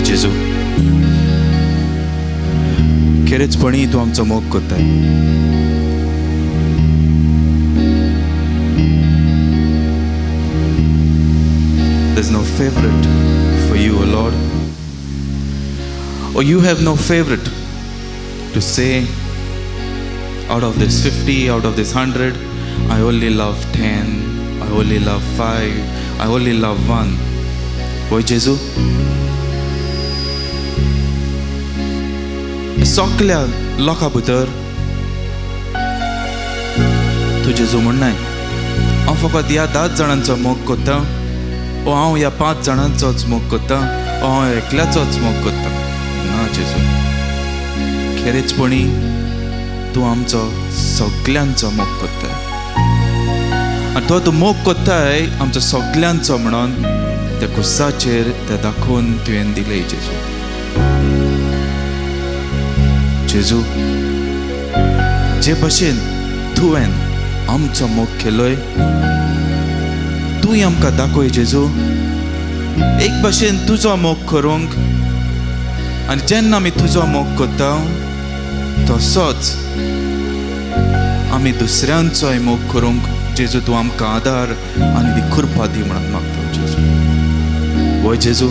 जेजू, खरेचपणी तूं आमचो मोग कोत्ताय. There's no favorite for you, O Lord. Or you have no favorite to say, out of this 50, out of this 100, I only love 10, I only love 5, I only love 1. Boy Jesu, सगल्या लोकां भितर तूं जेजू म्हणनाय हांव फकत ह्या 10 जाणांचो मोग कोत्ता, ओ हांव ह्या 5 जाणांचोच मोग कोत्ता, ओ हांव एकल्याचोच मोग कोत्ता. ना जेजू, खरेचपणी तूं आमचो सगल्यांचो मोग कोत्ताय. आनी तो तूं मोग कोत्ताय आमचो सगल्यांचो म्हणून त्या कुसाचेर ते दाखोवन तुवें दिलें जेजू. जेजू, जे भशेन तुवें आमचो मोग केलोय तूंय आमकां दाखय जेजू. एक भशेन तुजो मोग करूंक, आनी जेन्ना आमी तुजो मोग कोत्ता तसोच आमी दुसऱ्यांचोय मोग करूंक जेजू तूं आमकां आदार आनी ती कृपा दी म्हणून मागता जेजू. वय जेजू,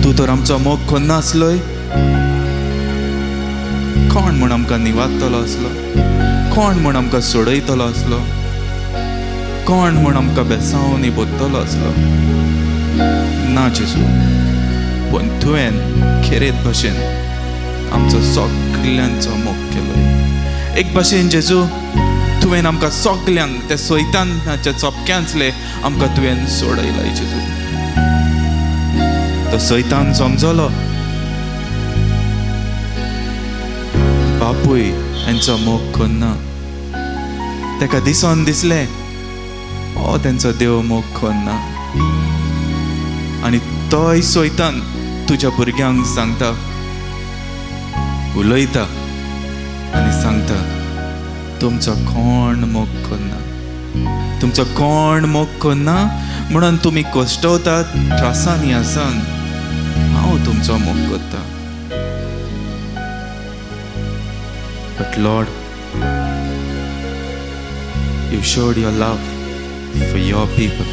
तूं तर आमचो मोग कोन्नासलोय, कोण म्हूण आमकां निवाडटलो असलो, कोण म्हूण आमकां सोडयतलो असलो, कोण म्हूण आमकां बेसावन इबोत्तलो असलो. ना जेजू, पूण तुवें खरेत भशेन आमचो सगल्यांचो मोग केलोय. एक भशेन जेजू तुवें आमकां सगल्यांक त्या सैतानाच्या चोपक्यांतले आमकां तुवें सोडयलाय जेजू. तो सैतान समजलो बापूय हेंचो मोग कोन्ना, तेका दिसोन दिसलें हो तेंचो देव मोग कोन्ना. आनी तोय सैतान तुज्या भुरग्यांक सांगता, उलयता आनी सांगता तुमचो कोण मोग कोन्ना, तुमचो कोण मोग कोन्ना म्हणून तुमी कश्टवतात त्रासांनी आसान, हांव तुमचो मोग कोत्ता. But Lord, you showed your love for your people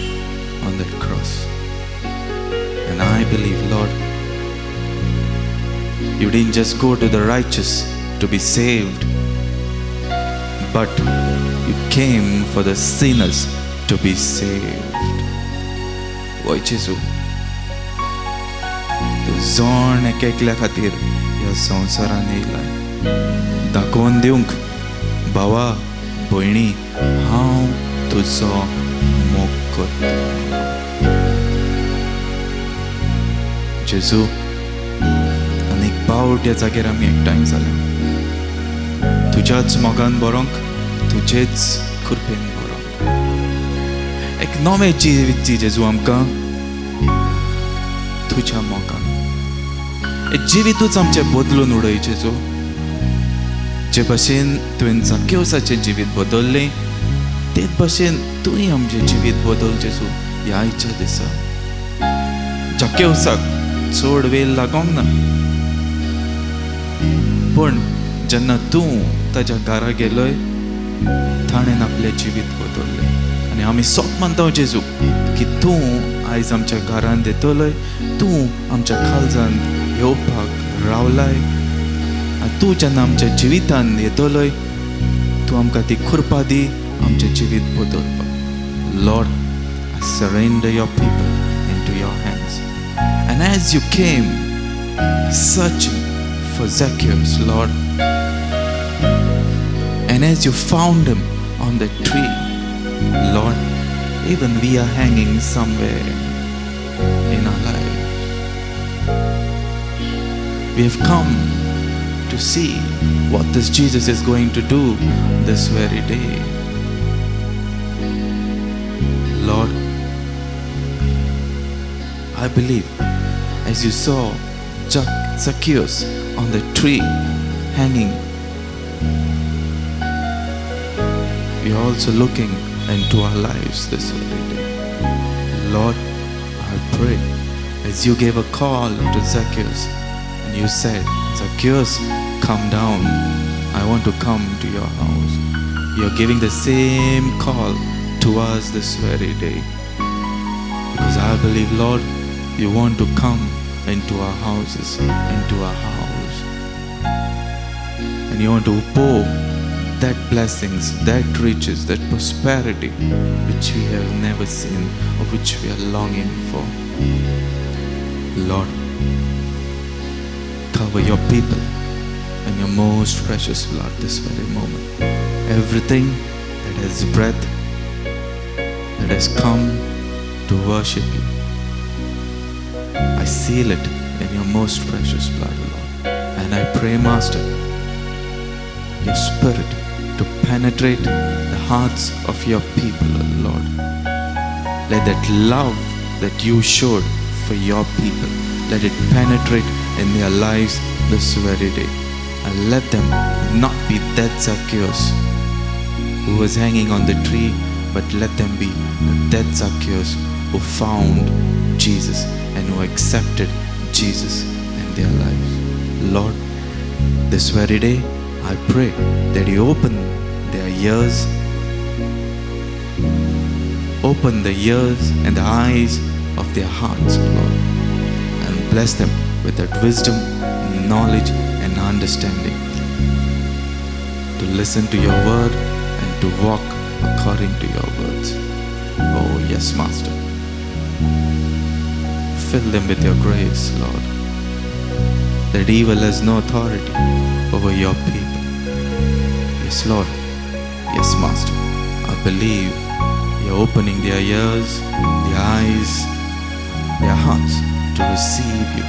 on that cross. And I believe, Lord, you didn't just go to the righteous to be saved, but you came for the sinners to be saved. Why Jesu? तू जोण एकल्या खातीर ह्या संवसारान येयला दाखोवन दिवंक, भावा भयणी हांव तुजो मोग कोत्ता. जेजू, आनीक पावट ह्या जाग्यार आमी एकठांय जाल्या तुज्याच मोगान बरोंक, तुजेच कृपेन बरोंक. एक नवें जिवीत दी जेजू आमकां तुज्या मोगान. एक जिवीतूच आमचें बदलून उडय जेजू. जे भशेन तुवें जक्केवसाचें जिवीत बदललें तेच भशेन तुवें आमचें जिवीत बदल जेजू ह्या आयच्या दिसा. जक्केवसाक चड वेळ लागोंक ना, पूण जेन्ना तूं ताच्या घरा गेलोय ताणें आपलें जिवीत बदललें. आनी आमी सोप मानता जेजू की तूं आयज आमच्या घरांत येतलोय, तूं आमच्या काळजांत येवपाक रावलाय. तूं जेन्ना आमच्या जिवितान येतलोय तूं आमकां ती कृपा दी आमचें जिवीत बदलपाक. Lord, I surrender your people into your hands. And as you came searching for Zacchaeus, Lord, and as you found him on the tree, Lord, even we are hanging somewhere in our life. We have come to see what this Jesus is going to do this very day. Lord, I believe as you saw Zacchaeus on the tree hanging, we are also looking into our lives this very day. Lord, I pray As you gave a call to Zacchaeus and you said, Zacchaeus, come down. I want to come to your house. You're giving the same call to us this very day. Because I believe, Lord, you want to come into our houses, into our house. And you want to pour that blessings, that riches, that prosperity which we have never seen or which we are longing for. Lord, cover your people in your most precious blood this very moment. Everything that has breath, that has come to worship you, I seal it in your most precious blood, Lord. And I pray, Master, your Spirit to penetrate the hearts of your people, Lord. Let that love that you showed for your people, let it penetrate in their lives this very day. And let them not be that Zacchaeus who was hanging on the tree, but let them be that Zacchaeus who found Jesus and who accepted Jesus in their lives. Lord, this very day, I pray that you open their ears, open the ears and the eyes of their hearts, Lord, and bless them with that wisdom, knowledge, and understanding to listen to your word and to walk according to your words. Oh, yes, Master. Fill them with your grace, Lord, that evil has no authority over your people. Yes, Lord. Yes, Master. I believe you're opening their ears, their eyes, their hearts to receive you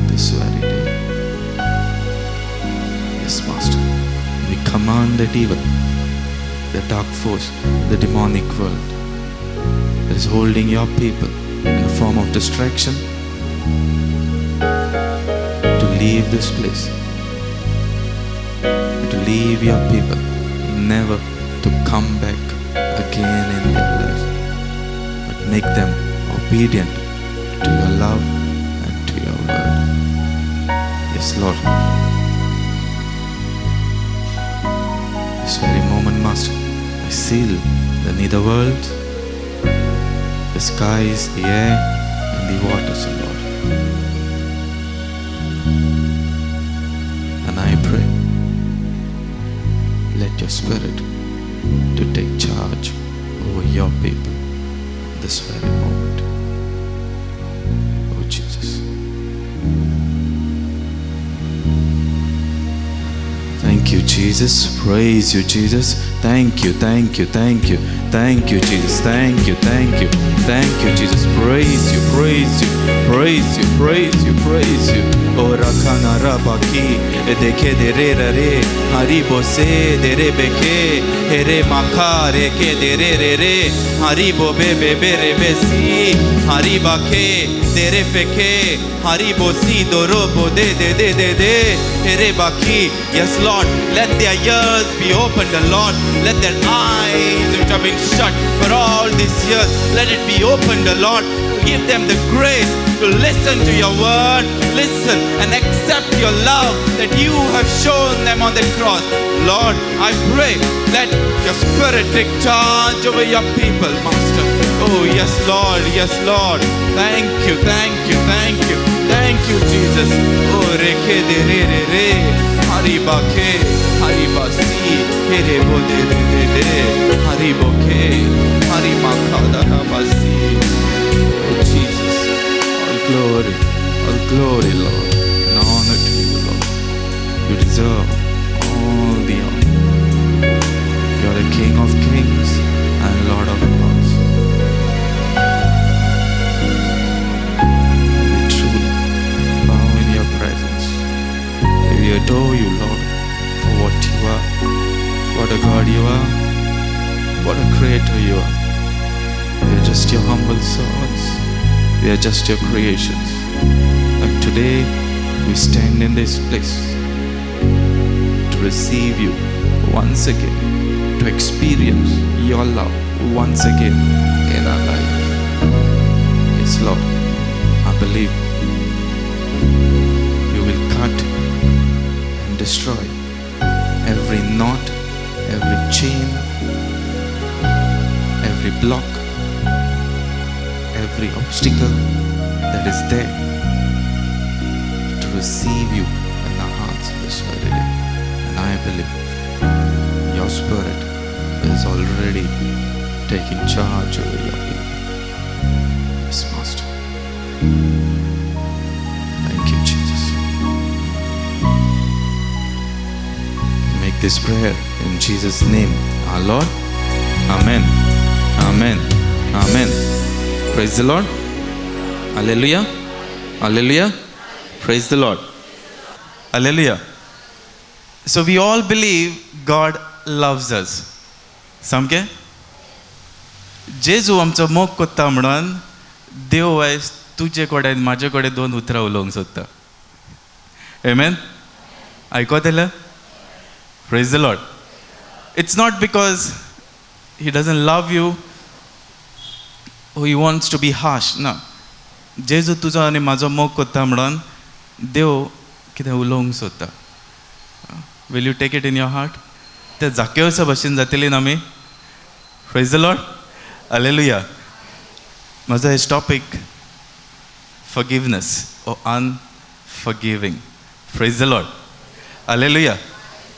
this very day. Yes, Master. We command that evil, the dark force, the demonic world that is holding your people in the form of distraction to leave this place, to leave your people, never to come back again in their lives, but make them obedient to your love and to your word. Yes, Lord. This very moment, Master, I seal the nether world, the skies, the air, and the waters, O Lord. And I pray, let your Spirit to take charge over your people this very moment. Oh, Jesus. Thank you, Jesus. Praise you, Jesus. Thank you, thank you, thank you. Thank you, Jesus. Thank you, thank you. Thank you, Jesus. Praise you, praise you, praise you, praise you, praise you. O Rakana Rabaki, Edeke de Re, Haribo se de Rebeke, Here Makare ke de Re, Haribo bebe bere besi, Haribake, de Refeke, Haribo si dorobo de, Here Baki. Yes, Lord, let their ears be opened, Lord. Let their eyes which have been shut for all these years, let it be opened, Lord. Give them the grace to listen to your word, listen and accept your love that you have shown them on the cross. Lord, I pray, let your Spirit take charge over your people, Master. Oh, yes, Lord, yes, Lord. Thank you, thank you, thank you, thank you, Jesus. Oh, Reke de Re, Haribake, Haribasi, Herebo de, Hariboke, Harimakada Nabasi. Glory, all glory, Lord, and honor to you, Lord. You deserve all the honor. You are the King of kings and Lord of lords. We truly bow in your presence. We adore you, Lord, for what you are, what a God you are, what a creator you are. We are just your humble servants. We are just your creations. And today we stand in this place to receive you once again, to experience your love once again in our life. Yes, Lord, I believe destroy every knot, every chain, every block, every obstacle that is there to receive you in our hearts this very day. And I believe your Spirit is already taking charge over your people. Yes, Master. Thank you, Jesus. Make this prayer in Jesus' name, our Lord. Amen. Amen. Amen. Praise the Lord. Hallelujah. Hallelujah. Praise the Lord. Hallelujah. So we all believe God loves us. सामके जेजू आमचो मोग कोत्ता म्हणून देव voice तुजे कडेन म्हाजे कडेन 2 उतरां उलोवंक सोदता. आमेन. आयकोतले? Praise the Lord. It's not because he doesn't love you or he wants to be harsh. No. जेजू तुजो आनी म्हाजो मोग कोत्ता म्हणून देव कितें उलोवंक सोदता. Will you take it in your heart? ते जाकेवसा भशेन जातलीं आमी. Praise the Lord. Hallelujah. म्हजो hedge topic forgiveness or unforgiving. Praise the Lord. Hallelujah.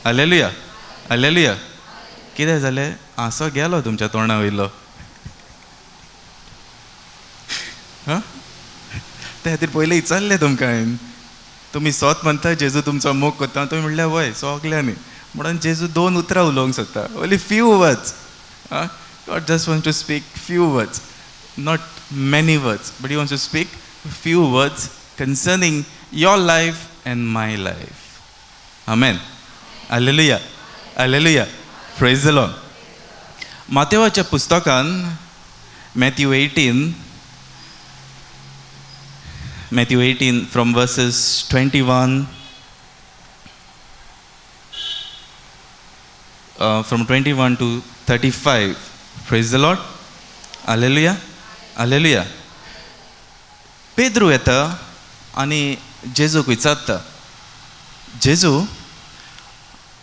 Hallelujah. Hallelujah. कितें जालें? आसो गेलो तुमच्या तोंडा वयलो. ते खातीर पयलीं विचारलें तुमकां हांवें. तुमी सोत म्हणटा जेजू तुमचो मोग कोत्ता. तुमी म्हणलें वय सोगल्या न्ही म्हणून जेजू 2 उतरां उलोवंक सोदता. Only few words. God just wants to speak few words, not many words, but he wants to speak few words concerning your life and my life. Amen. Hallelujah. Hallelujah. Praise the Lord. Matthewaच्या पुस्तकान Matthew 18 from verses 21 from 21 to 35. Praise the Lord. Hallelujah. Hallelujah. Pedro येता आनी जेजूक विचारता, जेजू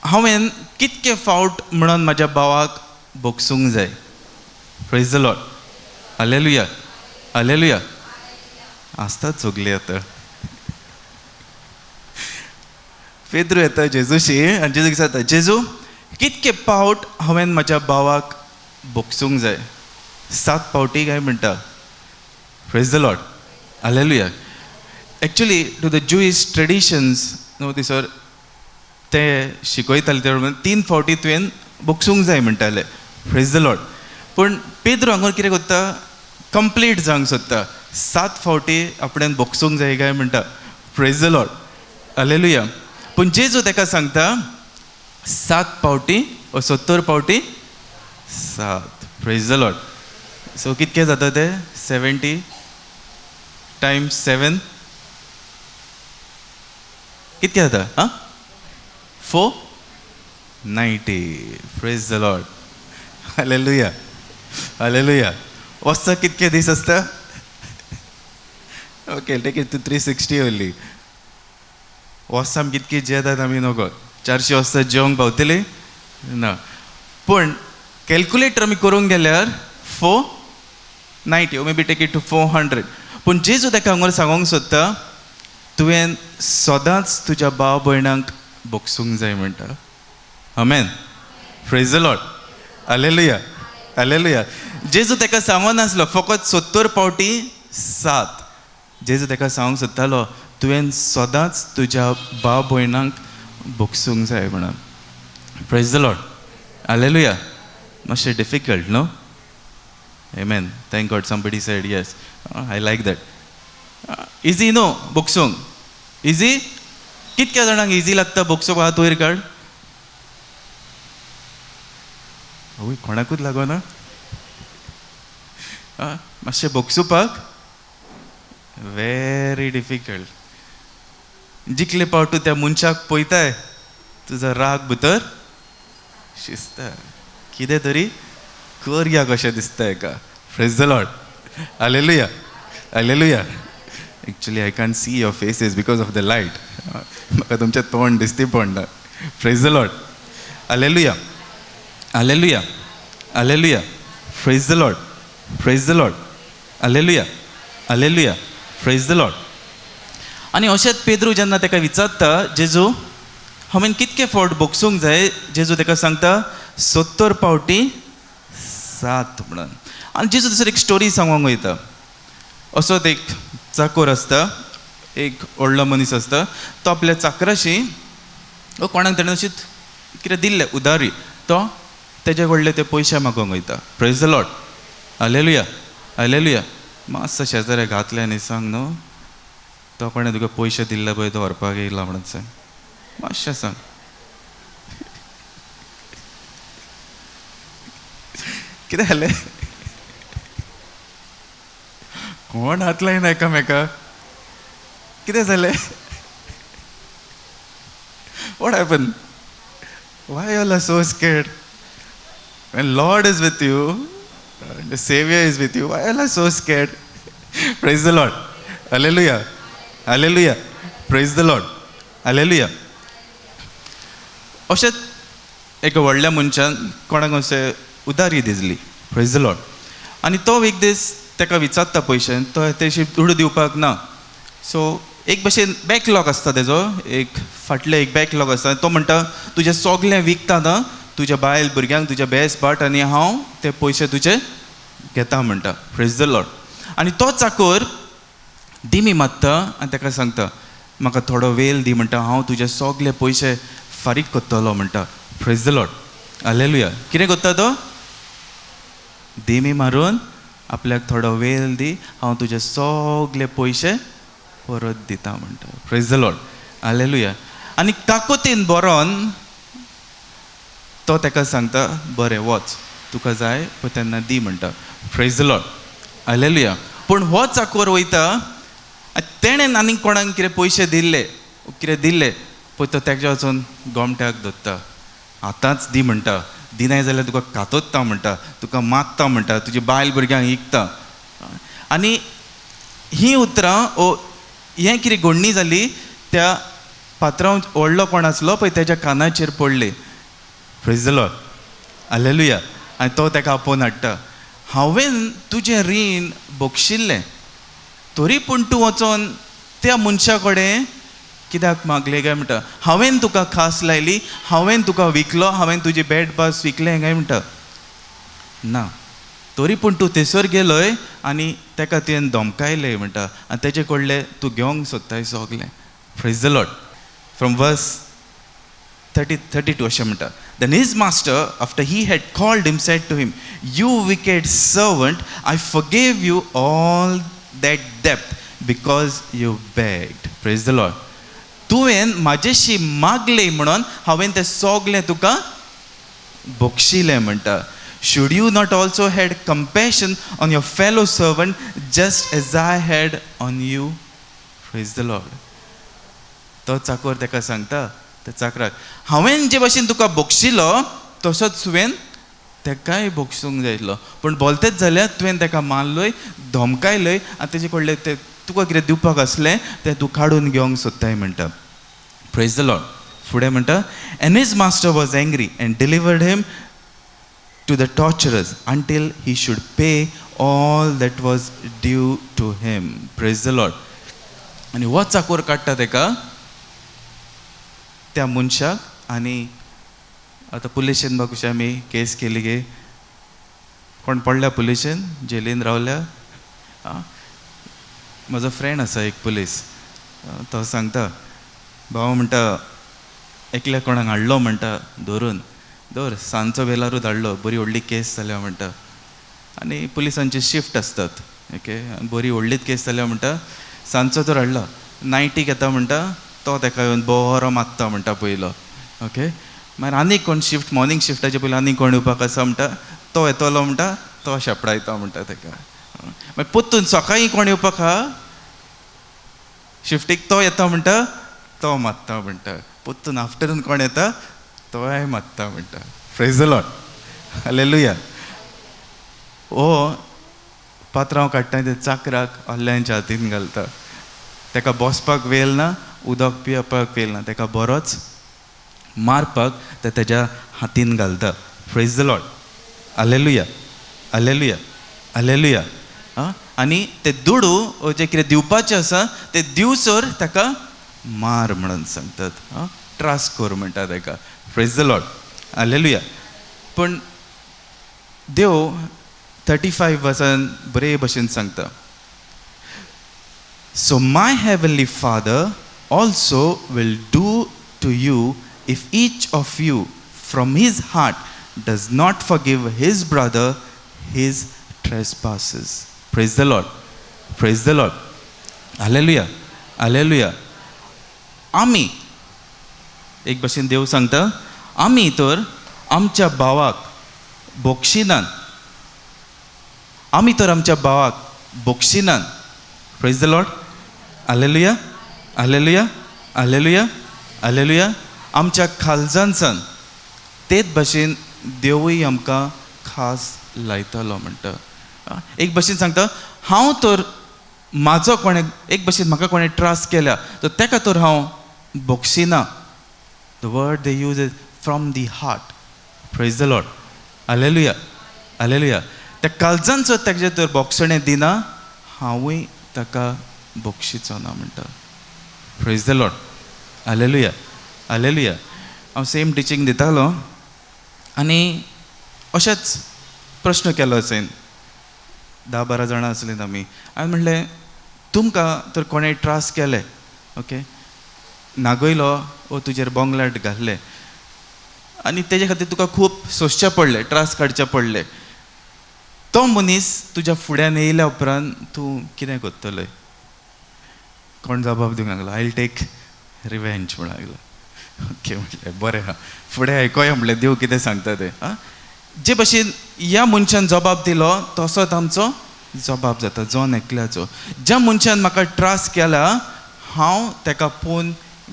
हांवें कितके फावट म्हणून म्हाज्या भावाक बोगसूंक जाय. Praise the Lord. Hallelujah. Hallelujah. आसतात चोगली आतां. पेद्रू येता जेजूशी आनी जेजूक विचारता, जेजू कितके फावट हांवें म्हाज्या भावाक बोगसूंक जाय. 7 फावटी काय म्हणटा. Praise the Lord. Hallelujah. Actually, to the Jewish traditions, थंयसर ते शिकयताले ते 3 फावटी तुवें बोगसूंक जाय म्हणटाले. Praise the Lord. पूण पेद्रू हांगा कितें कोत्ता? कंप्लीट जावंक सोदता. 7 फावटी आपणें बोगसूंक जाय काय म्हणटा. Praise the Lord. Hallelujah. पूण जेजू ताका सांगता 7 फावटी वा 70 फावटी 7. Praise the Lord. So कितके जाता ते? 70 times 7 कितके जाता? 490. Praise the Lord. Hallelujah. Hallelujah. वर्सा कितके दीस आसता? Okay, take it to 360 only. वर्सां कितके जेतात आमी नोको? 400 वर्सां जेवंक पावतली ना. पूण कॅल्क्युलेटर आमी करूंक गेल्यार 490 or maybe take it to 400. पूण जेजू ताका हांगा सांगूंक सोदता, तुवें सदांच तुज्या भाव भयणांक बोगसूंक जाय म्हणटा. Amen. Praise the Lord. Hallelujah. Hallelujah. जेजू ताका सांगो नासलो फकत 70 फावटी 7. जेजू ताका सांगूंक सोदतालो तुवें सदांच तुज्या भाव भयणांक बोगसूंक जाय म्हणून. Praise the Lord. Hallelujah. मातशें difficult, no? Amen. Thank God somebody said yes. I like that. Easy, no? बोगसूंक easy? कितक्या जाणांक इझी लागता बोगसूंक? हात वयर काड. आवय कोणाकूच लागोना. मातशें बोगसूपाक व्हेरी डिफिकल्ट. जिकले पावट तूं त्या मनशाक पळयताय तुजो राग भितर शिजता. कितें तरी करया कशें दिसता हेका. Praise the Lord. Hallelujah. Hallelujah. Actually I can't see your faces because of the light. म्हाका तुमचें तोंड दिसती पडना. Praise the Lord. Hallelujah. Hallelujah. Hallelujah. Praise the Lord. Praise the Lord. Hallelujah. Hallelujah. Praise the Lord. आनी अशेंच पेद्रू जेन्ना ताका विचारता जेजू हांवें कितके फावट बोगसूंक जाय, जेजू ताका सांगता 70 फावटी 7 म्हणून. आनी जेजू थंयसर एक स्टोरी सांगूंक वयता. असोच एक चाकोर आसता, एक व्हडलो मनीस आसता, तो आपल्या चाकराशी कोणाक ताणें अशीं कितें दिल्लें उदारी, तो तेजे कडले ते पयशे मागोंक वयता. Praise the Lord. Hallelujah. Hallelujah. मातसो शेजाऱ्याक घातले आनी सांग न्हू, तो कोणें तुका पयशे दिल्ले पळय तो व्हरपाक येयला म्हणून सांग. मातशें सांग. कितें जालें? कोण हात लायन एकामेकाक? कितें जालें? What happened? Why you all are so scared? When Lord is with you, the Savior is with you, why you all are so scared? Praise the Lord. Hallelujah. Hallelujah. Praise the Lord. Hallelujah. अशेंच एका व्हडल्या मनशान कोणाक अशें उदारी दिसली. Praise the Lord. आनी तो एक दीस ताका विचारता पयशे, तो तेशी उडू दिवपाक ना. सो एक भशेन बॅकलॉग आसता तेजो, एक फाटले एक बॅकलॉग आसता. तो म्हणटा तुजें सगलें विकता ना, तुज्या बायल भुरग्यांक तुज्या बेस बाट आनी हांव ते पयशे तुजे घेता म्हणटा. Praise the Lord. आनी तो चाकोर दिमी मागता आनी ताका सांगता म्हाका थोडो वेल दी म्हणटा, हांव तुजे सगले पयशे फारीक कोत्तलो म्हणटा. Praise the Lord. हालेलुया. कितें कोत्ता तो? दिमी मारून आपल्याक थोडो वेल दी, हांव तुजे सगले पयशे परत दिता म्हणटा. Praise the Lord. हालेलुया. आनी काकोतीन बरोवन तो ताका सांगता बरें वच, तुका जाय पळय तेन्ना दी म्हणटा. Praise the Lord. हालेलुया. पूण हो चाकोर वयता, तेणें आनीक कोणाक कितें पयशे दिल्ले, कितें दिल्ले पळय तो तेज्या वचून गोमट्याक धरता. आतांच दी म्हणटा, दिनाय जाल्यार तुका कातोत्ता म्हणटा, तुका मागता म्हणटा, तुजी बायल भुरग्यांक विकता. आनी ही उतरां हें कितें घडणी जाली, त्या पात्रांव व्हडलो कोण आसलो पळय तेज्या कानाचेर पडली. Praise the Lord. हालेलुया. आनी तो ताका आपोवन हाडटा, हांवें तुजें रीण बोगशिल्लें, तरी पूण तूं वचोन त्या मनशा कडेन कित्याक मागलें काय म्हणटा. हांवें तुका खास लायली, हांवें तुका विकलो, हांवें तुजी बॅट बास विकलें काय म्हणटा. ना, तरी पूण तूं थंयसर गेलोय आनी ताका तुवें धमकायलें म्हणटा, आनी तेजे कडलें तूं घेवंक सोदताय सगलें. Praise the Lord. From verse 32 अशें म्हणटा. Then his master, after he had called him, said to him, "You wicked servant, I forgave you all that debt because you begged." Praise the Lord. तुवें म्हाजेशी मागलें म्हणून हांवें तें सगलें तुका बोगशिलें म्हणटा. Should you not also had compassion on your fellow servant just as I had on you? Praise the Lord. तो चाकोर ताका सांगता त्या चाकराक, हांवें जे भाशेन तुका बोगशिलो तसोच तुवें ताकाय बोगसूंक जायलो. पूण बोलतेच जाल्यार तुवें ताका मारलोय, धमकायलय, आनी तेजे कडलें तें तुका कितें दिवपाक आसलें तें तूं काडून घेवंक सोदताय म्हणटा. Praise the Lord. फुडें म्हणटा, and his master was angry and delivered him to the torturers until he should pay all that was due to him. Praise the Lord. आनी हो चाकोर काडटा ताका त्या मनशाक. आनी आतां पुलिशेन म्हाका कशें आमी केस केली गे, कोण पडल्या पुलिशेन, जेलीन रावल्या. म्हजो फ्रेंड आसा एक पुलीस, तो सांगता भाव म्हणटा एकल्या कोणाक हाडलो म्हणटा धरून, दवर सांजचो वेलारूच हाडलो, बरी व्हडली केस जाल्या म्हणटा. आनी पुलिसांची शिफ्ट आसतात, ओके, बरी व्हडलीच केस जाल्या म्हणटा. सांजचो तर हाडलो, नायटीक येता म्हणटा, तो ताका येवन बरो मागता म्हणटा पयलो. ओके, मागीर आनीक कोण शिफ्ट, मॉर्निंग शिफ्टाचे पयलीं आनीक कोण येवपाक आसा म्हणटा, तो येतलो म्हणटा, तो शेपडायता म्हणटा ताका. मागीर पोत्तून सकाळीं कोण येवपाक आहा शिफ्टीक, तो येता म्हणटा, तो मागता म्हणटा. पोत्तून आफ्टरनून कोण येता, तोय मागता म्हणटा. Praise the Lord. हालेलुया. हो पात्रांव काडटा ते चाकराक आल्ल्यांच्या हातीन घालता. ताका बसपाक वेल ना, उदक पिवपाक वेल ना, ताका बरोच मारपाक ते तेज्या हातीन घालता. Praise the Lord. Hallelujah, hallelujah, hallelujah. आनी ते दुडू जे कितें दिवपाचें आसा ते दिवसर ताका मार म्हणून सांगतात. त्रास कर म्हणटा ताका. Praise the Lord. हालेलुया. पूण देव 35 वर्सान बरे भशेन सांगता. So my heavenly Father also will do to you if each of you from his heart does not forgive his brother his trespasses. Praise the Lord. Praise the Lord. Hallelujah. Hallelujah. आमी एक भशेन देव सांगता, आमी तर आमच्या भावाक बोक्षिनान, आमी तर आमच्या भावाक बोक्षिनान. Praise the Lord. Hallelujah, hallelujah, hallelujah, hallelujah. आमच्या खालजानसान तेच भशेन देवूय आमकां खास लायतालो म्हणटा. एक भशेन सांगता, हांव तर म्हाजो कोणें एक भशेन म्हाका कोणें त्रास केल्या तर तेका तर हांव बोक्षिना. The word they use is from the heart. Praise the Lord. Hallelujah, hallelujah. त्या काळजांचो तेजे तर बोक्षणें दिना, हांवूय ताका बोक्षिचो ना म्हणटा. Praise the Lord. Hallelujah, hallelujah. हांव सेम टिचींग दितालो आनी अशेंच प्रश्न केलो असें. 10-12 जाणां आसलीं आमी. हांवें म्हणलें, तुमकां तर कोणें त्रास केले, ओके, नागयलो वो तुजेर बोंगलाट घाल्ले आनी तेजे खातीर तुका खूब सोंसचें पडलें, त्रास काडचे पडले. तो मनीस तुज्या फुड्यान येयल्या उपरांत तूं कितें करतलें? कोण जबाब दिवंक लागलो, आय विल टेक रिवेंज म्हणून लागलो. ओके म्हटलें, बरें आहा, फुडें आयकोया म्हटलें देव कितें सांगता तें. जे भशेन ह्या मनशान जबाब दिलो तसोच आमचो जबाब जाता जोन एकल्याचो. ज्या मनशान म्हाका त्रास केला हांव ताका पोवन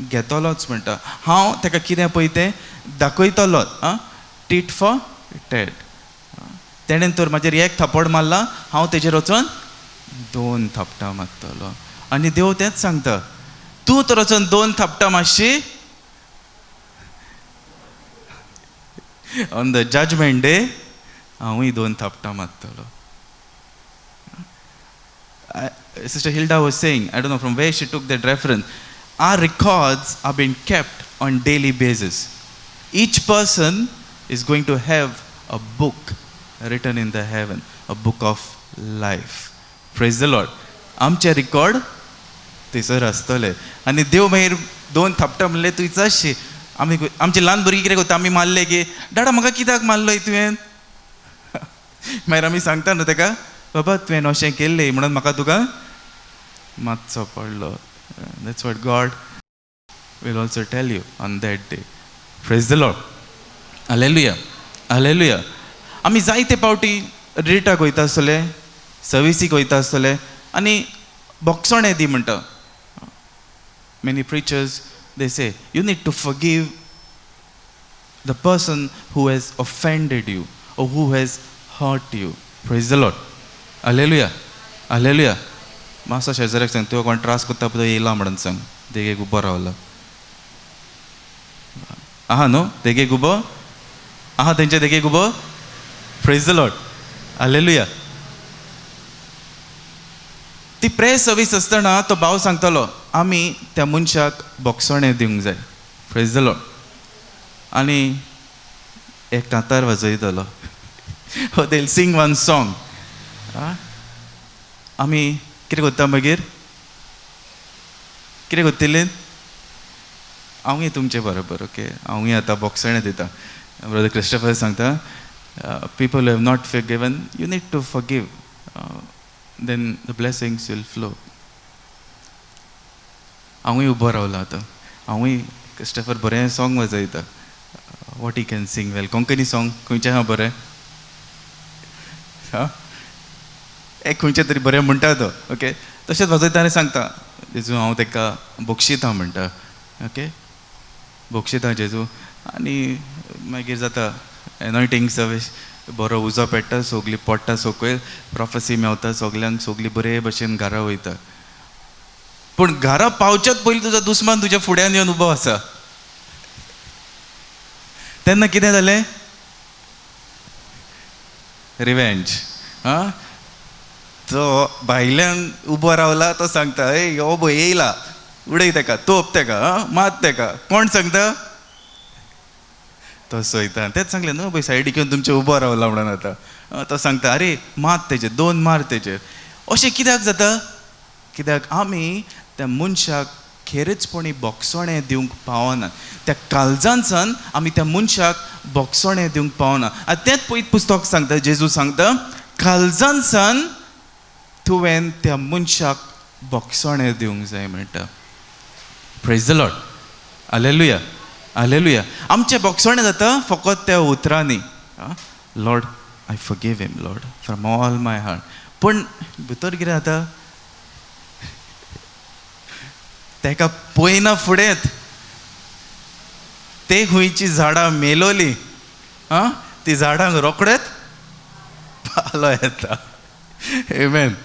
घेतलोच म्हणटा. हांव ताका कितें पळय तें दाखयतलोच. Tit for tat. तेणेन तर म्हाजेर एक थापड मारला, हांव तेजेर वचोन 2 थापटां मारतलो. आनी देव तेंच सांगता, तूं तर वचोन 2 थापटां मारशी, ऑन द जजमेंट डे हांवूय 2 थापटां मारतलो. Sister Hilda was saying, I don't know from where she took that reference, our records are being kept on daily basis. Each person is going to have a book written in the heaven, a book of life. Praise the Lord. आमचे record थंयसर आसतले. आनी देव मागीर 2 थापटां म्हणले तूं विचारशी. आमी आमची ल्हान भुरगीं कितें करता, आमी मारले की डाडा म्हाका कित्याक मारलोय तुवें? मागीर आमी सांगता न्हू ताका, बाबा तुवें अशें केल्लें म्हणून म्हाका तुका मातसो पडलो. That's what God will also tell you on that day. Praise the Lord. Hallelujah, hallelujah. आमी जायते पावटी रिटाक वयता आसतले, सर्विसीक वयता आसतले आनी बोगसोणें दी म्हणटा. Many preachers they say you need to forgive the person who has offended you or who has hurt you. Praise the Lord. Hallelujah, hallelujah. मातसो शेजाऱ्याक सांग, तुका कोण त्रास करता पळय येयला म्हणून सांग. देगेक उबो रावला आहा न्हू, देगेक उबो आहा, तेंचे देगेक उबो. Praise the Lord. हालेलुया. ती प्रेयर सर्वीस आसतना तो भाव सांगतालो, आमी त्या मनशाक बोगसोणें दिवंक जाय. Praise the Lord. आनी एक कांतार वाजयतालो. They will sing one song. आमी कितें करता मागीर? कितें करतलीं? हांवूय तुमचे बरोबर, ओके, हांवूय आतां बोगसोणें दिता. ब्रदर क्रिस्टोफर सांगता, people have not forgiven, you need to forgive, then the blessings will flow. हांवूय उबो रावला आतां. हांवूय क्रिस्टोफर बरें सॉंग वाजयता. What he can sing well. Konkani song खंयचें आहा बरें? एक खंयचें तरी बरें म्हणटा तो, ओके. तशेंच वाजयता आनी सांगता, जेजू हांव ताका बोगशिता म्हणटा. ओके, बोगशिता जेजू. आनी मागीर जाता एनॉयटींग सर्वीस, बरो उजो पेट्टा, सोगली पडटा सकयल, प्रोफेसी मेवता सोगल्यांक, सोगली बरे भशेन घरा वयता. पूण घरा पावच्याच पयलीं तुजो दुस्मान तुज्या फुड्यान येवन उबो आसा. तेन्ना कितें जालें? रिवेंज. तो भायल्यान उबो रावला, तो सांगता हो पळय येयला, उडय तेका, तोप तेका, मात तेका. कोण सांगता? तो सोयता. तेच सांगलें न्हू पळय, सायडीक येवन तुमचे उबो रावला म्हणून. आतां तो सांगता अरे मात तेचेर, 2 मार तेचेर. अशें कित्याक जाता? कित्याक आमी त्या मनशाक खेरेचपणी बोगसोणें दिवंक पावना. त्या काळजांतसान आमी त्या मनशाक बोगसोणें दिवंक पावना. आतां तेंच पळयत पुस्तक सांगता, जेजू सांगता काळजांतसान तुवें त्या मनशाक बोगसोणें दिवंक जाय म्हणटा. Praise the Lord. Hallelujah, hallelujah. आमचें बोगसोणें जाता फकत त्या उतरांनी, Lord I forgive him Lord from all my heart. पूण भितर कितें जाता? तेका पयना फुडेंच ते खंयची झाडां मेलोली, ती झाडांक रोखडेच पालो येता. Amen.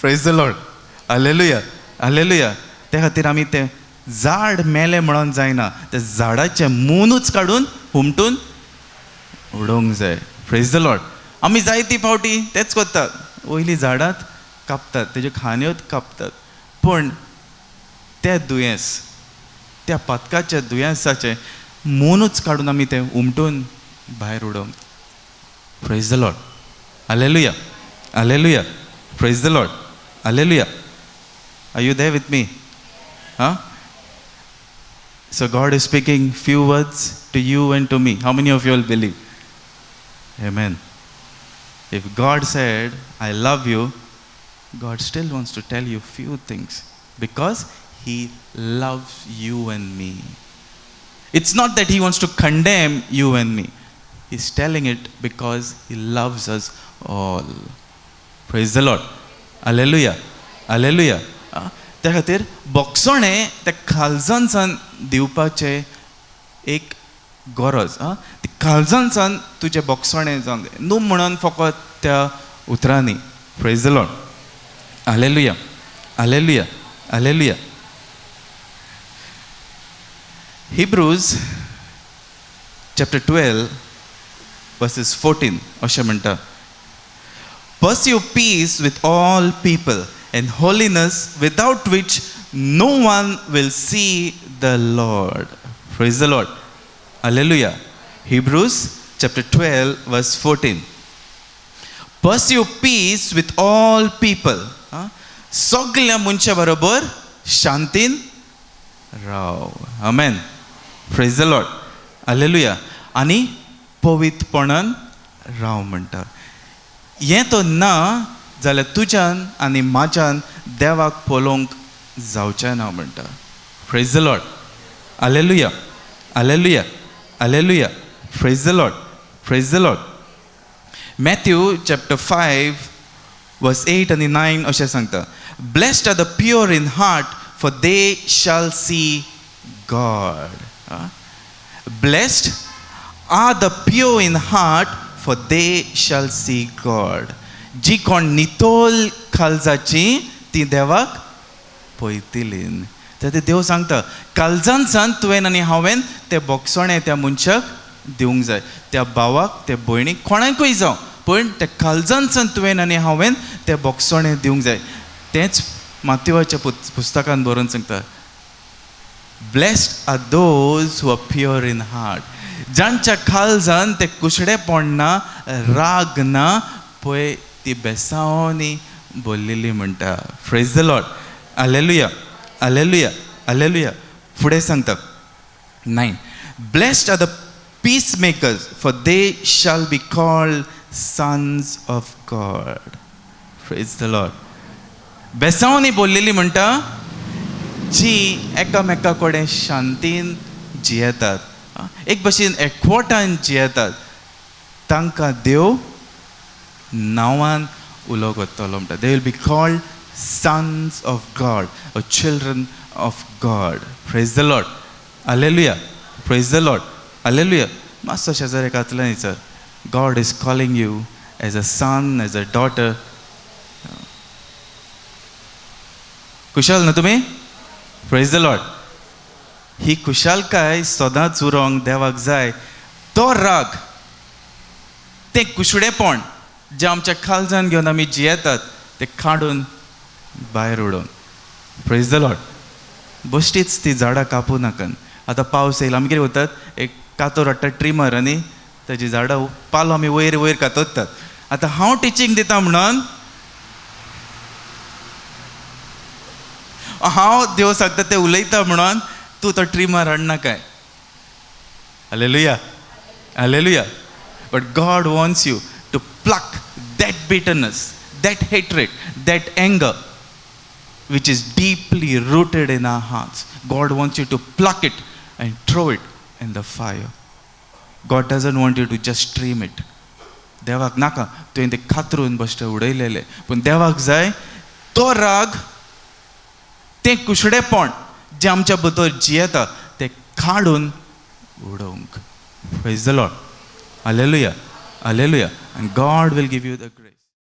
Praise the Lord. Hallelujah, hallelujah. त्या खातीर आमी तें झाड मेलें म्हणून जायना, त्या झाडाचें मूनूच काडून हुमटून उडोवंक जाय. Praise the Lord. आमी जायती फावटी तेच करतात, वयली झाडांत कापतात, तेज्यो खांद्योच कापतात. पूण तें दुयेंस, त्या पातकाच्या दुयेंसाचें मूनूच काडून आमी तें उमटून भायर उडोवंक. Praise the Lord. Hallelujah, hallelujah. Praise the Lord. Hallelujah. Are you there with me? So God is speaking few words to you and to me. How many of you will believe? Amen. If God said, I love you, God still wants to tell you few things because He loves you and me. It's not that He wants to condemn you and me. He's telling it because He loves us all. Praise the Lord. Hallelujah. Hallelujah. त्या खातीर बोगसोणें त्या काळजांतसान दिवपाचें एक गरज. ती काळजांतसान तुजें बोगसोणें जावंक जाय, न्हू म्हणून फकत त्या उतरांनी. Praise the Lord. Hallelujah, hallelujah, hallelujah. Hebrews chapter 12 verses 14 अशें म्हणटा, pursue peace with all people and holiness without which no one will see the Lord. Praise the Lord. Hallelujah. Hebrews chapter 12 verse 14. Pursue peace with all people. सगळ्या मनशा बरोबर शांतीन Rao. Amen. Praise the Lord. Hallelujah. आनी पवित्रपणान राव म्हणटा. हें तो ना जाल्यार तुज्यान आनी म्हाज्यान देवाक पळोवंक जावचें ना म्हणटा. Praise the Lord. Hallelujah, hallelujah, hallelujah. Praise the Lord. Praise the Lord. Matthew chapter 5 verse 8 आनी 9 अशें सांगता, blessed are the pure in heart for they shall see God. Blessed are the pure in heart for they shall see God. जी कोण नितोल काळजाची ती देवाक पळयतली. ते देव सांगता काळजांतसान तुवें आनी हांवें तें बोगसोणें त्या मनशाक दिवंक जाय, त्या भावाक, त्या भयणीक, कोणाकूय जावं, पण त्या काळजांतसान तुवें आनी हांवें तें बोगसोणें दिवंक जाय. तेंच माथ्यूवाच्या पुस्तकान बरोवन सांगता, blessed are those who are pure in heart. जांच्या काळजान तें कुशडेपण ना, राग ना, पळय ती बेसांवनी बोललेली म्हणटा. Praise the Lord. Hallelujah, hallelujah, hallelujah. फुडें सांगता 9. Blessed are the peacemakers for they shall be called sons of God. Praise the Lord. बेसांवनी बोललेली म्हणटा जी एकामेका कडेन शांतीन जियेतात, एक भशेन एकवटान जियेतात, तांकां देव नांवान उलो करतलो म्हणटा. They will be called sons of God or children of God. Praise the Lord. Hallelujah. Praise the Lord. Hallelujah. मातसो शेजाऱ्याक हातला न्ही. God is calling you as a son, as a daughter. कुशल ना तुमी? Praise the Lord. ही कुशलकाय सदांच उरोंक देवाक जाय, तो राग, तें कुशडेपण जें आमच्या काळजान घेवन आमी जियेतात तें काडून भायर उडोवन. Praise the Lord. बेश्टीच ती झाडां कापू नाकात. आतां पावस येयला, आमी कितें करतात, एक कातोर हाडटा ट्रिमर आनी ताजी झाडां पालो आमी वयर वयर कातरतात. आतां हांव टिचींग दिता म्हणून हांव देव सांगता तें उलयता म्हणून तूं तो ट्रिमर हाडना काय. Hallelujah, hallelujah. But God wants you to pluck that bitterness, that hatred, that anger which is deeply rooted in our hearts. God wants you to pluck it and throw it in the fire. God doesn't want you to just stream it. देवाक नाका तुवें तें कातरून बश्टें उडयलेलें, पूण देवाक जाय तो राग, तें कुशडेपण जें आमच्या भितर जियेता तें काडून उडोवंक. Praise the Lord. Hallelujah. Hallelujah. And God will give you the grace.